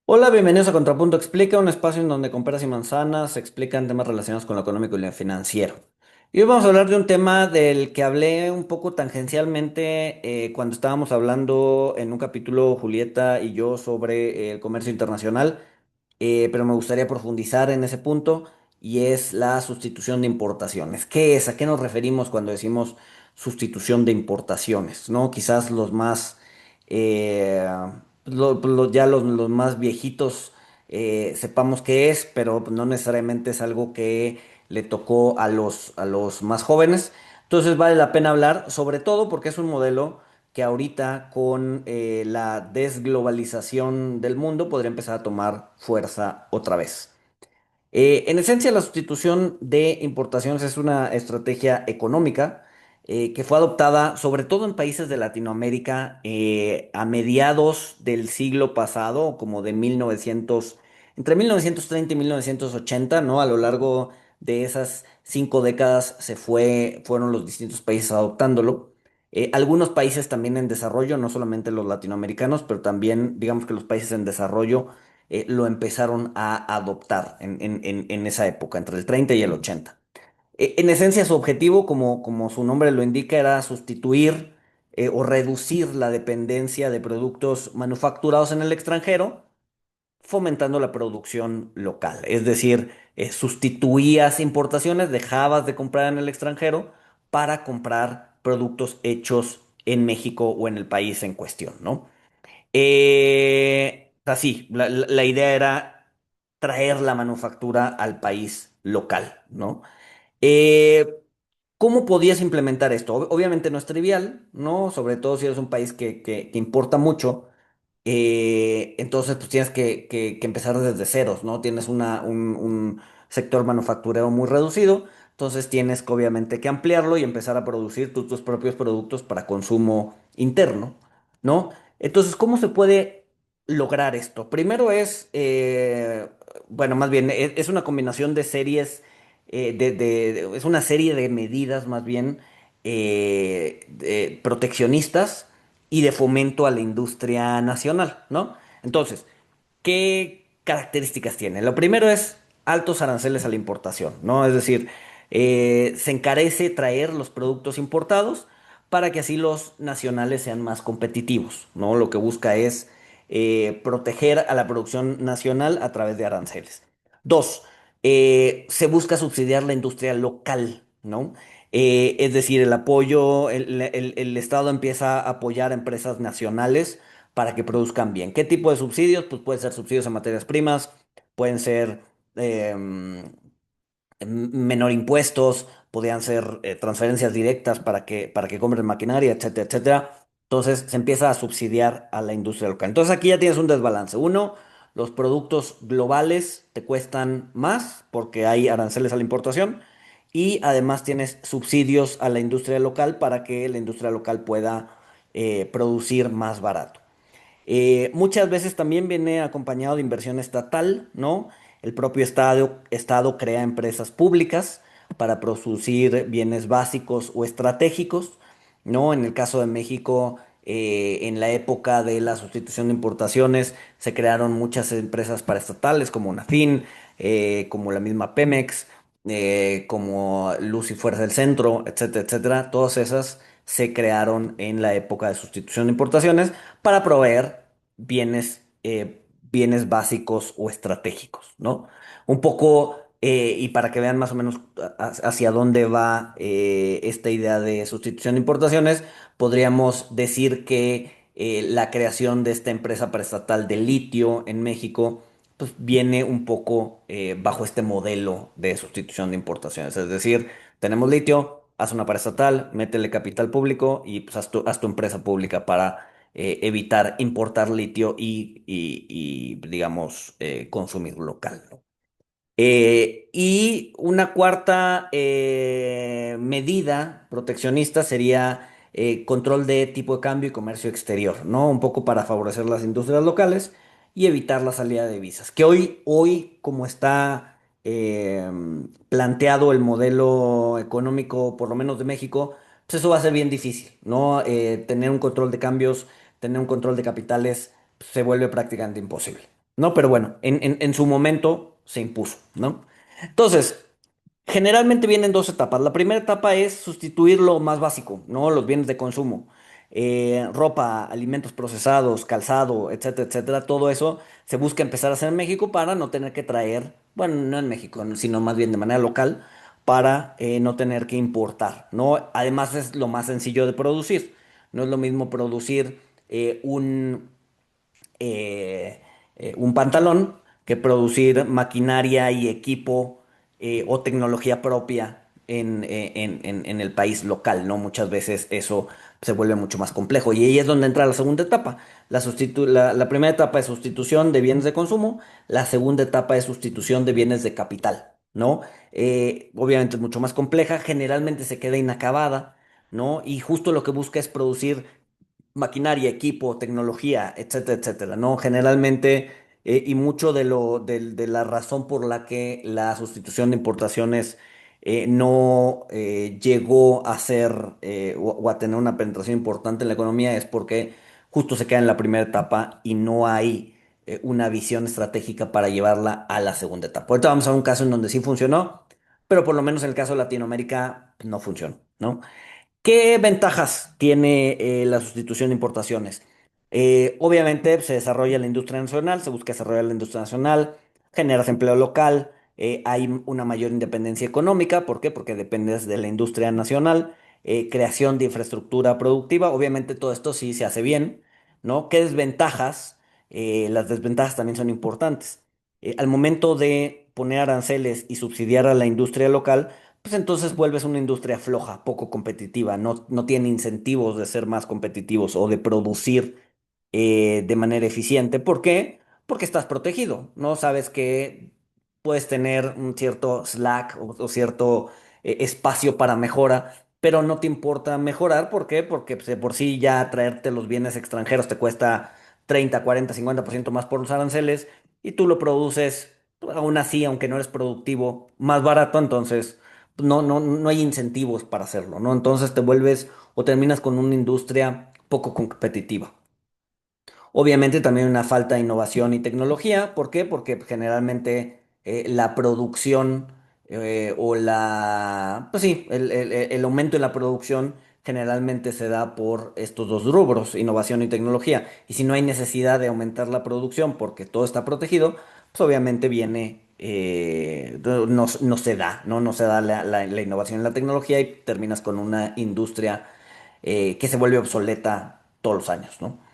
Hola, bienvenidos a Contrapunto Explica, un espacio en donde con peras y manzanas se explican temas relacionados con lo económico y lo financiero. Y hoy vamos a hablar de un tema del que hablé un poco tangencialmente cuando estábamos hablando en un capítulo Julieta y yo sobre el comercio internacional, pero me gustaría profundizar en ese punto y es la sustitución de importaciones. ¿Qué es? ¿A qué nos referimos cuando decimos sustitución de importaciones? ¿No? Quizás los más eh, ya los más viejitos sepamos qué es, pero no necesariamente es algo que le tocó a los más jóvenes. Entonces vale la pena hablar, sobre todo porque es un modelo que ahorita con la desglobalización del mundo podría empezar a tomar fuerza otra vez. En esencia, la sustitución de importaciones es una estrategia económica que fue adoptada sobre todo en países de Latinoamérica a mediados del siglo pasado, como de 1900, entre 1930 y 1980, ¿no? A lo largo de esas 5 décadas fueron los distintos países adoptándolo. Algunos países también en desarrollo, no solamente los latinoamericanos, pero también digamos que los países en desarrollo lo empezaron a adoptar en esa época, entre el 30 y el 80. En esencia, su objetivo, como su nombre lo indica, era sustituir o reducir la dependencia de productos manufacturados en el extranjero, fomentando la producción local. Es decir, sustituías importaciones, dejabas de comprar en el extranjero para comprar productos hechos en México o en el país en cuestión, ¿no? Así, la idea era traer la manufactura al país local, ¿no? Eh, ¿Cómo podías implementar esto? Obviamente no es trivial, ¿no? Sobre todo si eres un país que importa mucho, entonces pues tienes que empezar desde ceros, ¿no? Tienes un sector manufacturero muy reducido, entonces tienes que obviamente que ampliarlo y empezar a producir tus propios productos para consumo interno, ¿no? Entonces, ¿cómo se puede lograr esto? Primero bueno, más bien, es una combinación de series, es una serie de medidas más bien proteccionistas y de fomento a la industria nacional, ¿no? Entonces, ¿qué características tiene? Lo primero es altos aranceles a la importación, ¿no? Es decir, se encarece traer los productos importados para que así los nacionales sean más competitivos, ¿no? Lo que busca es proteger a la producción nacional a través de aranceles. Dos, se busca subsidiar la industria local, ¿no? Es decir, el apoyo, el Estado empieza a apoyar a empresas nacionales para que produzcan bien. ¿Qué tipo de subsidios? Pues pueden ser subsidios a materias primas, pueden ser menor impuestos, podían ser transferencias directas para que compren maquinaria, etcétera, etcétera. Entonces se empieza a subsidiar a la industria local. Entonces aquí ya tienes un desbalance. Uno, los productos globales te cuestan más porque hay aranceles a la importación y además tienes subsidios a la industria local para que la industria local pueda producir más barato. Muchas veces también viene acompañado de inversión estatal, ¿no? El propio estado crea empresas públicas para producir bienes básicos o estratégicos, ¿no? En el caso de México, en la época de la sustitución de importaciones, se crearon muchas empresas paraestatales como Nafin, como la misma Pemex, como Luz y Fuerza del Centro, etcétera, etcétera. Todas esas se crearon en la época de sustitución de importaciones para proveer bienes básicos o estratégicos, ¿no? Un poco, y para que vean más o menos hacia dónde va esta idea de sustitución de importaciones, podríamos decir que la creación de esta empresa paraestatal de litio en México, pues viene un poco bajo este modelo de sustitución de importaciones. Es decir, tenemos litio, haz una paraestatal, métele capital público y pues haz tu empresa pública para evitar importar litio digamos, consumir local, ¿no? Y una cuarta medida proteccionista sería control de tipo de cambio y comercio exterior, ¿no? Un poco para favorecer las industrias locales y evitar la salida de divisas. Que hoy como está planteado el modelo económico, por lo menos de México, pues eso va a ser bien difícil, ¿no? Tener un control de cambios, tener un control de capitales, pues, se vuelve prácticamente imposible. ¿no? Pero bueno, en su momento se impuso, ¿no? Entonces, generalmente vienen dos etapas. La primera etapa es sustituir lo más básico, ¿no? Los bienes de consumo. Ropa, alimentos procesados, calzado, etcétera, etcétera. Todo eso se busca empezar a hacer en México para no tener que traer, bueno, no en México, sino más bien de manera local, para no tener que importar, ¿no? Además es lo más sencillo de producir. No es lo mismo producir un pantalón que producir maquinaria y equipo o tecnología propia en el país local, ¿no? Muchas veces eso se vuelve mucho más complejo y ahí es donde entra la segunda etapa. La primera etapa es sustitución de bienes de consumo, la segunda etapa es sustitución de bienes de capital, ¿no? Obviamente es mucho más compleja, generalmente se queda inacabada, ¿no? Y justo lo que busca es producir maquinaria, equipo, tecnología, etcétera, etcétera, ¿no? Generalmente, y mucho de la razón por la que la sustitución de importaciones no llegó a ser o a tener una penetración importante en la economía es porque justo se queda en la primera etapa y no hay una visión estratégica para llevarla a la segunda etapa. Ahorita vamos a ver un caso en donde sí funcionó, pero por lo menos en el caso de Latinoamérica pues, no funcionó, ¿no? ¿Qué ventajas tiene la sustitución de importaciones? Obviamente se desarrolla la industria nacional, se busca desarrollar la industria nacional, generas empleo local, hay una mayor independencia económica, ¿por qué? Porque dependes de la industria nacional, creación de infraestructura productiva, obviamente todo esto sí se hace bien, ¿no? ¿Qué desventajas? Las desventajas también son importantes. Al momento de poner aranceles y subsidiar a la industria local, pues entonces vuelves una industria floja, poco competitiva, no tiene incentivos de ser más competitivos o de producir de manera eficiente. ¿Por qué? Porque estás protegido, ¿no? Sabes que puedes tener un cierto slack o cierto espacio para mejora, pero no te importa mejorar. ¿Por qué? Porque pues, de por sí ya traerte los bienes extranjeros te cuesta 30, 40, 50% más por los aranceles y tú lo produces aún así, aunque no eres productivo, más barato, entonces no hay incentivos para hacerlo, ¿no? Entonces te vuelves o terminas con una industria poco competitiva. Obviamente también una falta de innovación y tecnología. ¿Por qué? Porque generalmente la producción pues sí, el aumento en la producción generalmente se da por estos dos rubros, innovación y tecnología. Y si no hay necesidad de aumentar la producción porque todo está protegido, pues obviamente no se da, ¿no? No se da la innovación y la tecnología y terminas con una industria que se vuelve obsoleta todos los años, ¿no?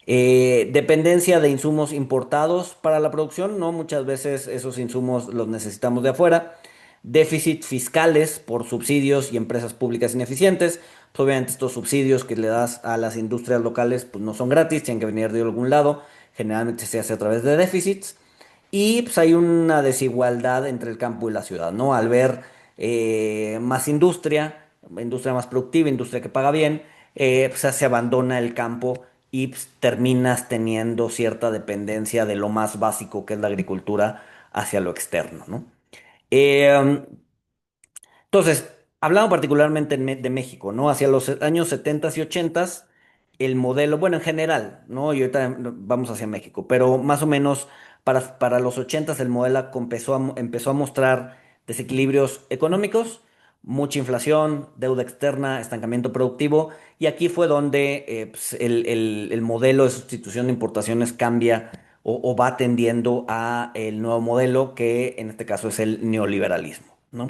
Dependencia de insumos importados para la producción, ¿no? Muchas veces esos insumos los necesitamos de afuera. Déficit fiscales por subsidios y empresas públicas ineficientes. Pues obviamente estos subsidios que le das a las industrias locales pues no son gratis, tienen que venir de algún lado. Generalmente se hace a través de déficits. Y pues hay una desigualdad entre el campo y la ciudad, ¿no? Al ver más industria más productiva, industria que paga bien, pues se abandona el campo y pues, terminas teniendo cierta dependencia de lo más básico que es la agricultura hacia lo externo, ¿no? Eh, entonces, hablando particularmente de México, ¿no? Hacia los años 70 y 80, el modelo, bueno, en general, ¿no? Y ahorita vamos hacia México, pero más o menos para los 80 el modelo empezó a mostrar desequilibrios económicos, mucha inflación, deuda externa, estancamiento productivo, y aquí fue donde pues, el modelo de sustitución de importaciones cambia o va tendiendo a el nuevo modelo, que en este caso es el neoliberalismo, ¿no?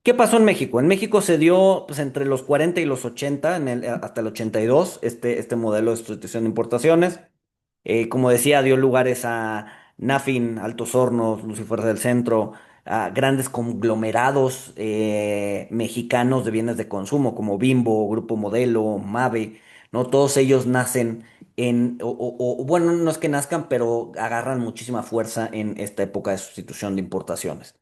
¿Qué pasó en México? En México se dio pues, entre los 40 y los 80, hasta el 82, este modelo de sustitución de importaciones. Como decía, dio lugares a Nafin, Altos Hornos, Lucifer del Centro, a grandes conglomerados mexicanos de bienes de consumo como Bimbo, Grupo Modelo, Mave, ¿no? Todos ellos nacen bueno, no es que nazcan, pero agarran muchísima fuerza en esta época de sustitución de importaciones.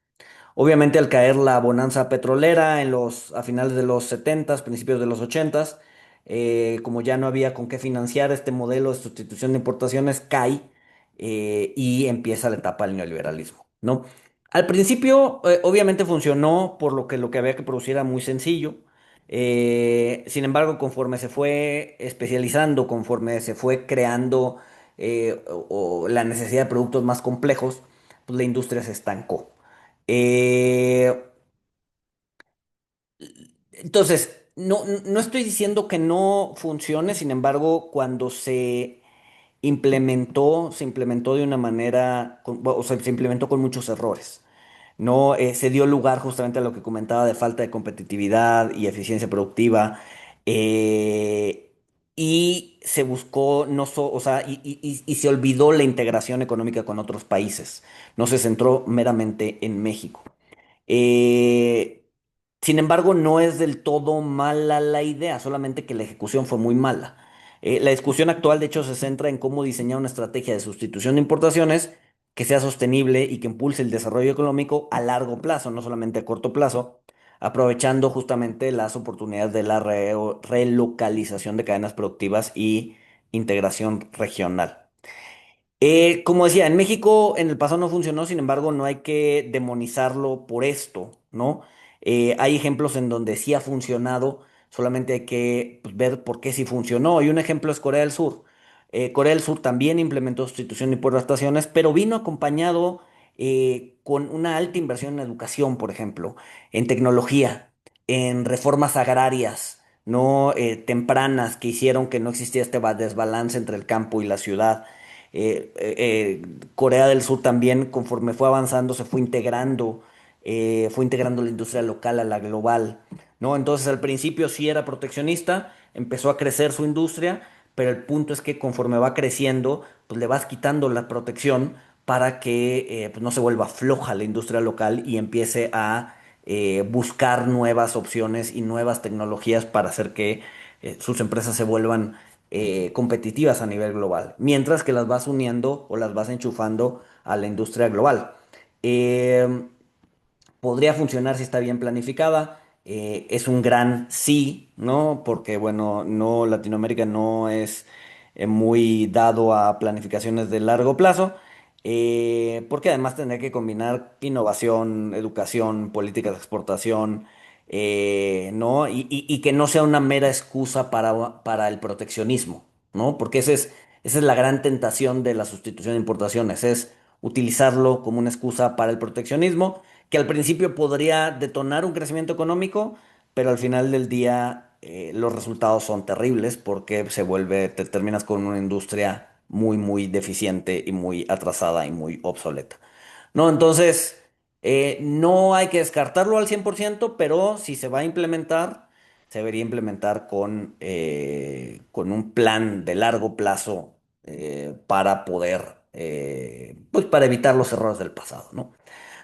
Obviamente al caer la bonanza petrolera a finales de los 70, principios de los 80, como ya no había con qué financiar este modelo de sustitución de importaciones, cae y empieza la etapa del neoliberalismo, ¿no? Al principio, obviamente funcionó por lo que había que producir era muy sencillo. Sin embargo, conforme se fue especializando, conforme se fue creando o la necesidad de productos más complejos, pues la industria se estancó. Eh, entonces, no estoy diciendo que no funcione, sin embargo, cuando se implementó de una manera, o sea, se implementó con muchos errores. No, se dio lugar justamente a lo que comentaba de falta de competitividad y eficiencia productiva. eh, y se buscó, no o sea, y se olvidó la integración económica con otros países. No se centró meramente en México. Eh, Sin embargo, no es del todo mala la idea, solamente que la ejecución fue muy mala. La discusión actual, de hecho, se centra en cómo diseñar una estrategia de sustitución de importaciones que sea sostenible y que impulse el desarrollo económico a largo plazo, no solamente a corto plazo, aprovechando justamente las oportunidades de la relocalización de cadenas productivas y integración regional. Como decía, en México en el pasado no funcionó, sin embargo, no hay que demonizarlo por esto, ¿no? Hay ejemplos en donde sí ha funcionado, solamente hay que pues, ver por qué sí funcionó. Y un ejemplo es Corea del Sur. Corea del Sur también implementó sustitución de importaciones, pero vino acompañado con una alta inversión en educación, por ejemplo, en tecnología, en reformas agrarias, no tempranas que hicieron que no existiera este desbalance entre el campo y la ciudad. Corea del Sur también, conforme fue avanzando, fue integrando la industria local a la global, ¿no? Entonces al principio sí era proteccionista, empezó a crecer su industria, pero el punto es que conforme va creciendo, pues le vas quitando la protección para que pues, no se vuelva floja la industria local y empiece a buscar nuevas opciones y nuevas tecnologías para hacer que sus empresas se vuelvan competitivas a nivel global, mientras que las vas uniendo o las vas enchufando a la industria global. Eh, Podría funcionar si está bien planificada. Es un gran sí, ¿no? Porque, bueno, no, Latinoamérica no es muy dado a planificaciones de largo plazo, porque además tendría que combinar innovación, educación, políticas de exportación, ¿no? Y que no sea una mera excusa para el proteccionismo, ¿no? Porque esa es la gran tentación de la sustitución de importaciones, es utilizarlo como una excusa para el proteccionismo que al principio podría detonar un crecimiento económico, pero al final del día los resultados son terribles porque te terminas con una industria muy, muy deficiente y muy atrasada y muy obsoleta. ¿No? Entonces, no hay que descartarlo al 100%, pero si se va a implementar, se debería implementar con un plan de largo plazo para poder, pues para evitar los errores del pasado, ¿no?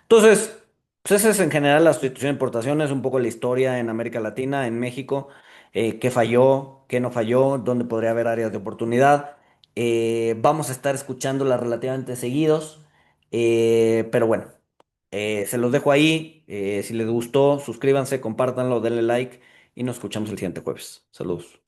Entonces, pues esa es en general la sustitución de importaciones, un poco la historia en América Latina, en México, qué falló, qué no falló, dónde podría haber áreas de oportunidad. Vamos a estar escuchándola relativamente seguidos, pero bueno, se los dejo ahí. Si les gustó, suscríbanse, compártanlo, denle like y nos escuchamos el siguiente jueves. Saludos.